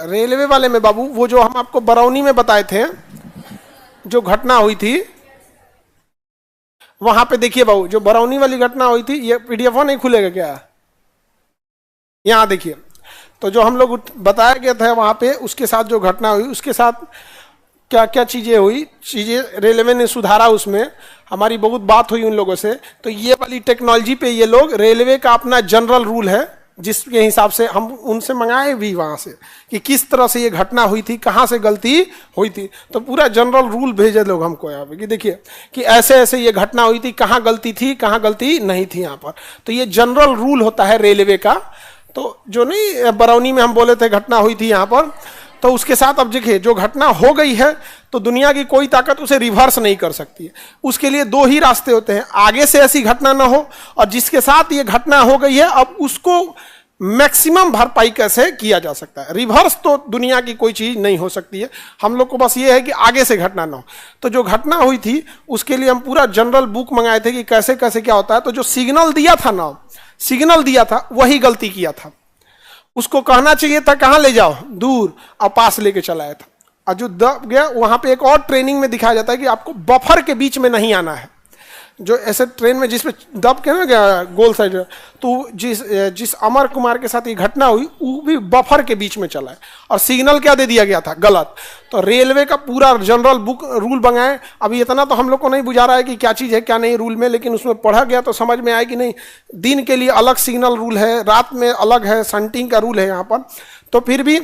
Railway वाले में बाबू, वो जो हम आपको बरौनी में बताए थे, जो घटना हुई थी, वहां पे देखिए बाबू, जो बरौनी वाली घटना हुई थी, ये पीडीएफ नहीं खुलेगा क्या? यहां देखिए, तो जो हम लोग बताया गया था वहां पे, उसके साथ जो घटना हुई, उसके साथ क्या क्या चीजें हुई, चीजें रेलवे ने सुधारा, उसमें हमारी बहुत बात हुई उन लोगों से। तो ये वाली टेक्नोलॉजी पे ये लोग, रेलवे का अपना जनरल रूल है, जिसके हिसाब से हम उनसे मंगाए भी वहां से कि किस तरह से ये घटना हुई थी, कहाँ से गलती हुई थी। तो पूरा जनरल रूल भेजे लोग हमको यहाँ पे कि देखिए कि ऐसे ऐसे ये घटना हुई थी, कहाँ गलती थी, कहाँ गलती नहीं थी यहाँ पर। तो ये जनरल रूल होता है रेलवे का। तो जो नहीं बरौनी में हम बोले थे घटना हुई थी यहाँ पर, तो उसके साथ अब देखिए जो घटना हो गई है, तो दुनिया की कोई ताकत उसे रिवर्स नहीं कर सकती है। उसके लिए दो ही रास्ते होते हैं, आगे से ऐसी घटना ना हो, और जिसके साथ ये घटना हो गई है अब उसको मैक्सिमम भरपाई कैसे किया जा सकता है। रिवर्स तो दुनिया की कोई चीज नहीं हो सकती है, हम लोग को बस ये है कि आगे से घटना ना हो। तो जो घटना हुई थी उसके लिए हम पूरा जनरल बुक मंगाए थे कि कैसे कैसे क्या होता है। तो जो सिग्नल दिया था ना, सिग्नल दिया था, वही गलती किया था। उसको कहना चाहिए था कहां ले जाओ, दूर, और पास लेके चलाया था। और जो दब गया, वहां पे एक और ट्रेनिंग में दिखाया जाता है कि आपको बफर के बीच में नहीं आना है। जो ऐसे ट्रेन में जिसपे दब के ना गया गोल साइड, तो जिस अमर कुमार के साथ ये घटना हुई, वो भी बफर के बीच में चला है, और सिग्नल क्या दे दिया गया था, गलत। तो रेलवे का पूरा जनरल बुक रूल बनाए। अभी इतना तो हम लोग को नहीं बुझा रहा है कि क्या चीज़ है क्या नहीं रूल में, लेकिन उसमें पढ़ा गया तो समझ में आया कि नहीं, दिन के लिए अलग सिग्नल रूल है, रात में अलग है, शंटिंग का रूल है यहाँ पर। तो फिर भी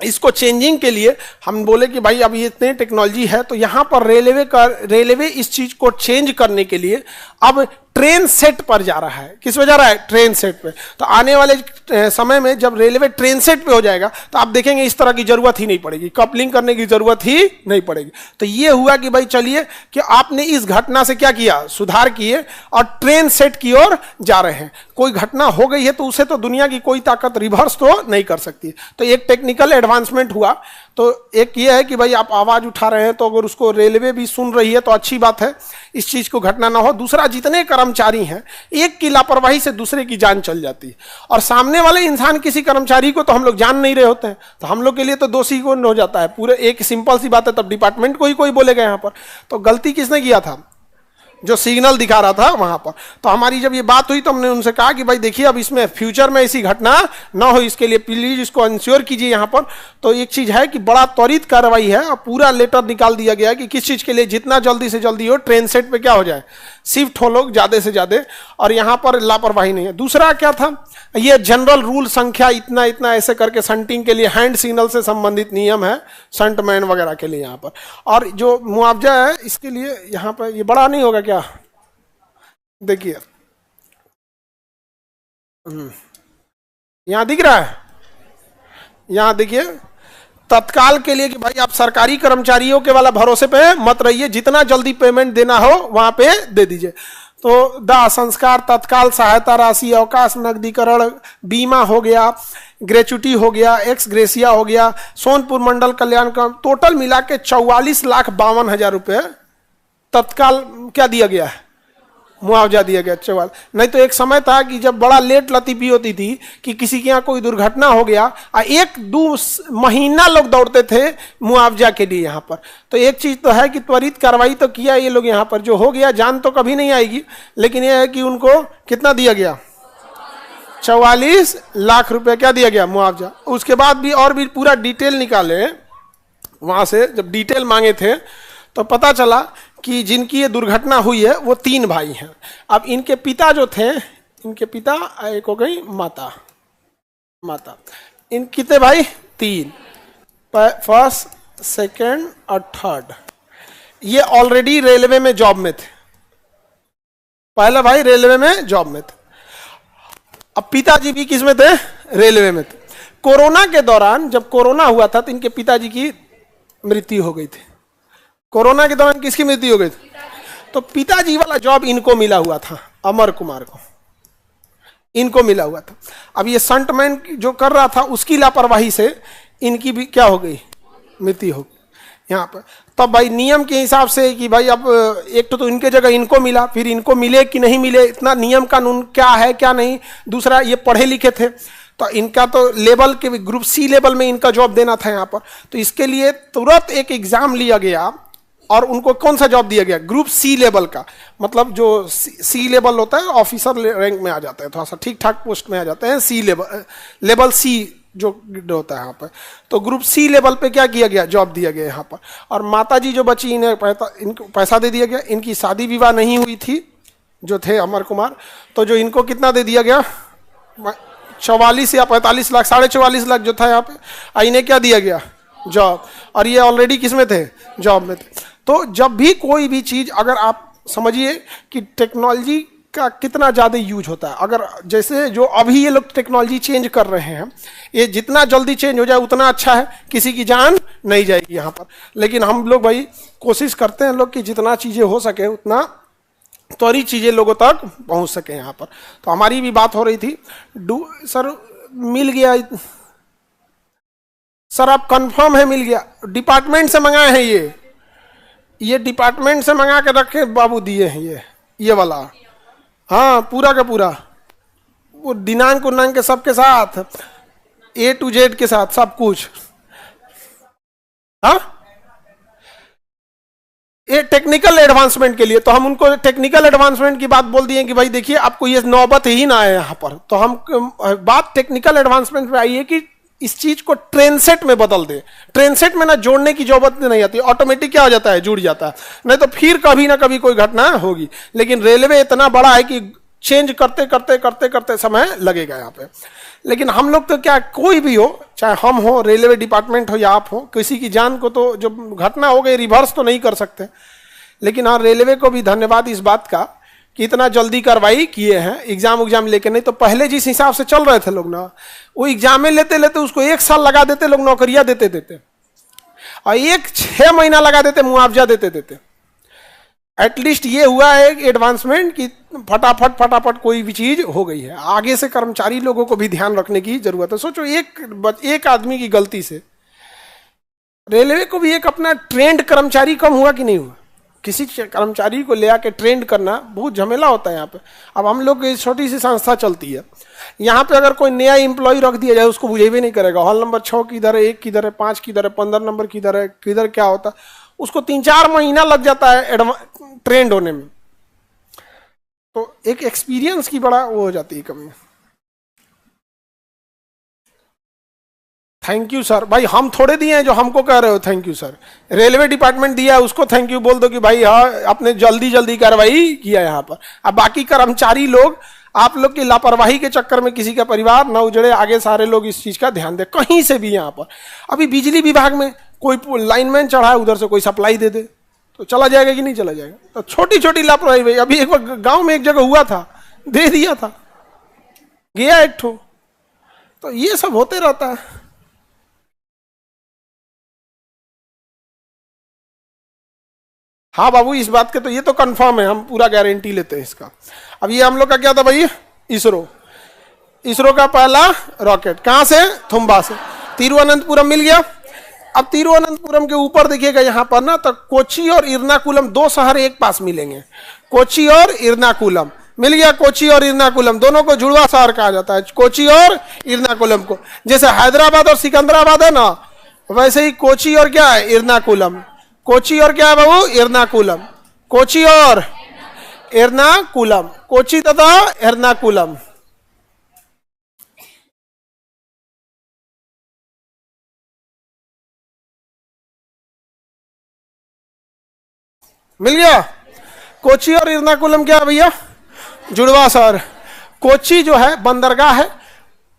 इसको चेंजिंग के लिए हम बोले कि भाई अभी इतने टेक्नोलॉजी है, तो यहाँ पर रेलवे इस चीज को चेंज करने के लिए अब ट्रेन सेट पर जा रहा है। किस पे जा रहा है? ट्रेन सेट पे। तो आने वाले समय में जब रेलवे ट्रेन सेट पे हो जाएगा, तो आप देखेंगे इस तरह की जरूरत ही नहीं पड़ेगी, कपलिंग करने की जरूरत ही नहीं पड़ेगी। तो ये हुआ कि भाई चलिए कि आपने इस घटना से क्या किया, सुधार किए, और ट्रेन सेट की ओर जा रहे हैं। कोई घटना हो गई है तो उसे तो दुनिया की कोई ताकत रिवर्स तो नहीं कर सकती। तो एक टेक्निकल एडवांसमेंट हुआ। तो एक ये है कि भाई आप आवाज उठा रहे हैं, तो अगर उसको रेलवे भी सुन रही है तो अच्छी बात है, इस चीज को घटना ना हो। दूसरा, जितने कर्मचारी हैं, एक की लापरवाही से दूसरे की जान चल जाती है, और सामने वाले इंसान किसी कर्मचारी को तो हम लोग जान नहीं रहे होते हैं, तो हम लोग के लिए तो दोषी कौन हो जाता है? पूरे एक सिंपल सी बात है, तब डिपार्टमेंट को ही कोई बोलेगा यहाँ पर। तो गलती किसने किया था? जो सिग्नल दिखा रहा था वहां पर। तो हमारी जब ये बात हुई तो हमने उनसे कहा कि भाई देखिए अब इसमें फ्यूचर में ऐसी घटना ना हो, इसके लिए प्लीज इसको इंश्योर कीजिए यहाँ पर। तो एक चीज है कि बड़ा त्वरित कार्रवाई है, और पूरा लेटर निकाल दिया गया है कि किस चीज के लिए जितना जल्दी से जल्दी हो ट्रेन सेट पे क्या हो जाए, शिफ्ट हो लोग ज्यादा से ज्यादा, और यहाँ पर लापरवाही नहीं है। दूसरा क्या था, ये जनरल रूल संख्या इतना इतना ऐसे करके शंटिंग के लिए हैंड सिग्नल से संबंधित नियम है, शंटमैन वगैरह के लिए यहाँ पर। और जो मुआवजा है इसके लिए यहाँ पर ये बड़ा नहीं होगा क्या, देखिए यहां दिख रहा है, यहां देखिए तत्काल के लिए कि भाई आप सरकारी कर्मचारियों के वाला भरोसे पे मत रहिए, जितना जल्दी पेमेंट देना हो वहां पे दे दीजिए। तो दाह संस्कार, तत्काल सहायता राशि, अवकाश नकदीकरण, बीमा हो गया, ग्रेचुटी हो गया, एक्स ग्रेसिया हो गया, सोनपुर मंडल कल्याण का टोटल मिला के 44,52,000 रुपये तत्काल क्या दिया गया है, मुआवजा दिया गया। 44। नहीं तो एक समय था कि जब बड़ा लेट लतीफी होती थी कि किसी के यहाँ कोई दुर्घटना हो गया, 1-2 महीना लोग दौड़ते थे मुआवजा के लिए यहाँ पर। तो एक चीज तो है कि त्वरित कार्रवाई तो किया ये लोग यहाँ पर, जो हो गया जान तो कभी नहीं आएगी, लेकिन यह है कि उनको कितना दिया गया, 44 लाख रुपए क्या दिया गया मुआवजा। उसके बाद भी और भी पूरा डिटेल निकाले वहां से, जब डिटेल मांगे थे तो पता चला कि जिनकी ये दुर्घटना हुई है वो 3 भाई हैं। अब इनके पिता जो थे, इनके पिता, एक हो गई माता, इन कितने भाई, 3, फर्स्ट, सेकंड और थर्ड। ये ऑलरेडी रेलवे में जॉब में थे, पहला भाई रेलवे में जॉब में थे। अब पिताजी भी किस में थे, रेलवे में थे। कोरोना के दौरान जब कोरोना हुआ था तो इनके पिताजी की मृत्यु हो गई थी। कोरोना के दौरान किसकी मृत्यु हो गई थी? तो पिताजी वाला जॉब इनको मिला हुआ था, अमर कुमार को इनको मिला हुआ था। अब ये शंटमैन जो कर रहा था उसकी लापरवाही से इनकी भी क्या हो गई, मृत्यु हो गई यहाँ पर। तब भाई नियम के हिसाब से कि भाई अब एक तो इनके जगह इनको मिला, फिर इनको मिले कि नहीं मिले, इतना नियम कानून क्या है क्या नहीं। दूसरा ये पढ़े लिखे थे, तो इनका तो लेवल के ग्रुप सी लेवल में इनका जॉब देना था यहाँ पर। तो इसके लिए तुरंत एक एग्जाम लिया गया और उनको कौन सा जॉब दिया गया, ग्रुप सी लेवल का, मतलब जो सी लेवल होता है ऑफिसर रैंक में आ जाता है, थोड़ा सा ठीक ठाक पोस्ट में आ जाते हैं, सी लेवल, लेवल सी जो होता है यहाँ पर। तो ग्रुप सी लेवल पे क्या किया गया, जॉब दिया गया यहाँ पर। और माता जी जो बची इन्हें इनको पैसा दे दिया गया। इनकी शादी विवाह नहीं हुई थी जो थे अमर कुमार, तो जो इनको कितना दे दिया गया, 44 या 45 लाख, 44.5 लाख जो था यहाँ पे, इन्हें क्या दिया गया, जॉब। और ये ऑलरेडी किस में थे, जॉब में थे। तो जब भी कोई भी चीज़, अगर आप समझिए कि टेक्नोलॉजी का कितना ज़्यादा यूज होता है, अगर जैसे जो अभी ये लोग टेक्नोलॉजी चेंज कर रहे हैं, ये जितना जल्दी चेंज हो जाए उतना अच्छा है, किसी की जान नहीं जाएगी यहाँ पर। लेकिन हम लोग भाई कोशिश करते हैं लोग कि जितना चीज़ें हो सके उतना त्वरित चीज़ें लोगों तक पहुँच सके यहाँ पर। तो हमारी भी बात हो रही थी, सर मिल गया, सर आप कंफर्म है मिल गया, डिपार्टमेंट से मंगाए हैं ये डिपार्टमेंट से मंगा के रखे बाबू दिए हैं ये वाला, हाँ पूरा का पूरा, वो दिनांक उन्नांक के सबके साथ, A to Z के साथ सब कुछ। हाँ ये टेक्निकल एडवांसमेंट के लिए, तो हम उनको टेक्निकल एडवांसमेंट की बात बोल दिए कि भाई देखिए आपको ये नौबत ही ना आए यहाँ पर। तो हम बात टेक्निकल एडवांसमेंट पे आई है कि इस चीज को ट्रेन सेट में बदल दे। ट्रेन सेट में ना जोड़ने की जरूरत नहीं आती, ऑटोमेटिक क्या हो जाता है, जुड़ जाता है, नहीं तो फिर कभी ना कभी कोई घटना होगी। लेकिन रेलवे इतना बड़ा है कि चेंज करते करते करते करते समय लगेगा यहाँ पे। लेकिन हम लोग तो क्या, कोई भी हो, चाहे हम हो, रेलवे डिपार्टमेंट हो या आप हो, किसी की जान को तो जो घटना हो गई रिवर्स तो नहीं कर सकते। लेकिन हाँ रेलवे को भी धन्यवाद इस बात का कि इतना जल्दी कार्रवाई किए हैं, एग्जाम लेके। नहीं तो पहले जिस हिसाब से चल रहे थे लोग ना, वो एग्जाम में लेते लेते उसको 1 साल लगा देते लोग, नौकरियां देते और 6 महीना लगा देते मुआवजा देते। एटलीस्ट ये हुआ है एडवांसमेंट कि फटाफट कोई भी चीज हो गई है। आगे से कर्मचारी लोगों को भी ध्यान रखने की जरूरत है। सोचो एक आदमी की गलती से रेलवे को भी एक अपना ट्रेंड कर्मचारी कम हुआ कि नहीं हुआ। किसी कर्मचारी को ले आके ट्रेंड करना बहुत झमेला होता है यहाँ पे। अब हम लोग की छोटी सी संस्था चलती है, यहाँ पे अगर कोई नया एम्प्लॉय रख दिया जाए उसको बुझेबे नहीं करेगा, हॉल नंबर 6 किधर है, 1 किधर है, 5 किधर है, 15 नंबर किधर है, किधर क्या होता है, उसको 3-4 महीना लग जाता है ट्रेंड होने में। तो एक एक्सपीरियंस की बड़ा वो हो जाती है कमी। थैंक यू सर, भाई हम थोड़े दिए हैं जो हमको कह रहे हो thank you sir, railway department दिया है उसको थैंक यू बोल दो कि भाई हाँ आपने जल्दी कार्रवाई किया यहाँ पर। अब बाकी कर्मचारी लोग, आप लोग की लापरवाही के चक्कर में किसी का परिवार न उजड़े, आगे सारे लोग इस चीज का ध्यान दें कहीं से भी। यहाँ पर अभी बिजली विभाग में कोई लाइनमैन चढ़ा है, उधर से कोई सप्लाई दे दे तो चला जाएगा कि नहीं चला जाएगा। तो छोटी छोटी लापरवाही भाई, अभी एक गाँव में एक जगह हुआ था, दे दिया था, गया एक ठो। तो ये सब होते रहता है। हाँ बाबू इस बात के तो ये तो कंफर्म है, हम पूरा गारंटी लेते हैं इसका। अब ये हम लोग का क्या था भाई, इसरो का पहला रॉकेट कहां से, थुम्बा से, तिरुवनंतपुरम मिल गया। अब तिरुवनंतपुरम के ऊपर देखिएगा यहाँ पर ना, तो कोची और इर्नाकुलम 2 शहर एक पास मिलेंगे, कोची और इर्नाकुलम मिल गया। कोची और इर्नाकुलम दोनों को जुड़वा शहर कहा जाता है, कोची और इर्नाकुलम को। जैसे हैदराबाद और सिकंदराबाद है ना, वैसे ही कोची और क्या है, इर्नाकुलम। कोची और क्या है बाबू, इर्नाकुलम। कोची और एर्नाकुलम, कोची तथा एर्नाकुलम। मिल गया। कोची और एर्नाकुलम क्या है भैया, जुड़वा शहर। कोची जो है बंदरगाह है,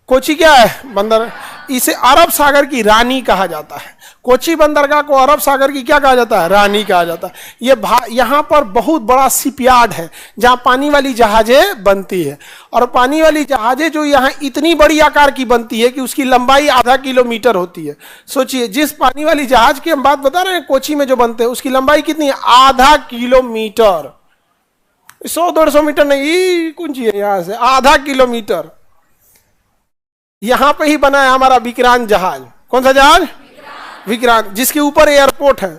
कोची क्या है, बंदर, इसे अरब सागर की रानी कहा जाता है। कोची बंदरगाह को अरब सागर की क्या कहा जाता है, रानी कहा जाता है। ये यहाँ पर बहुत बड़ा शिपयार्ड है जहाँ पानी वाली जहाजें बनती है। और पानी वाली जहाजें जो यहाँ इतनी बड़ी आकार की बनती है कि उसकी लंबाई आधा किलोमीटर होती है। सोचिए जिस पानी वाली जहाज की हम बात बता रहे हैं कोची में जो बनते हैं, उसकी लंबाई कितनी है, आधा किलोमीटर। 100-150 मीटर नहीं, कुछ है यहाँ से आधा किलोमीटर। यहां पे ही बना है हमारा विक्रांत जहाज। कौन सा जहाज, विक्रांत, जिसके ऊपर एयरपोर्ट है।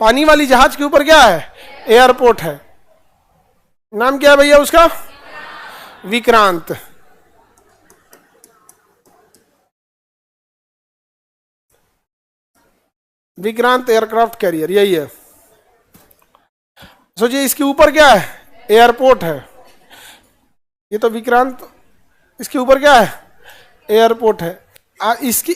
पानी वाली जहाज के ऊपर क्या है, एयरपोर्ट है। नाम क्या है भैया उसका, विक्रांत। विक्रांत एयरक्राफ्ट कैरियर, यही है। सोचिए इसके ऊपर क्या है, एयरपोर्ट है। ये तो विक्रांत, इसके ऊपर क्या है, एयरपोर्ट है। इसकी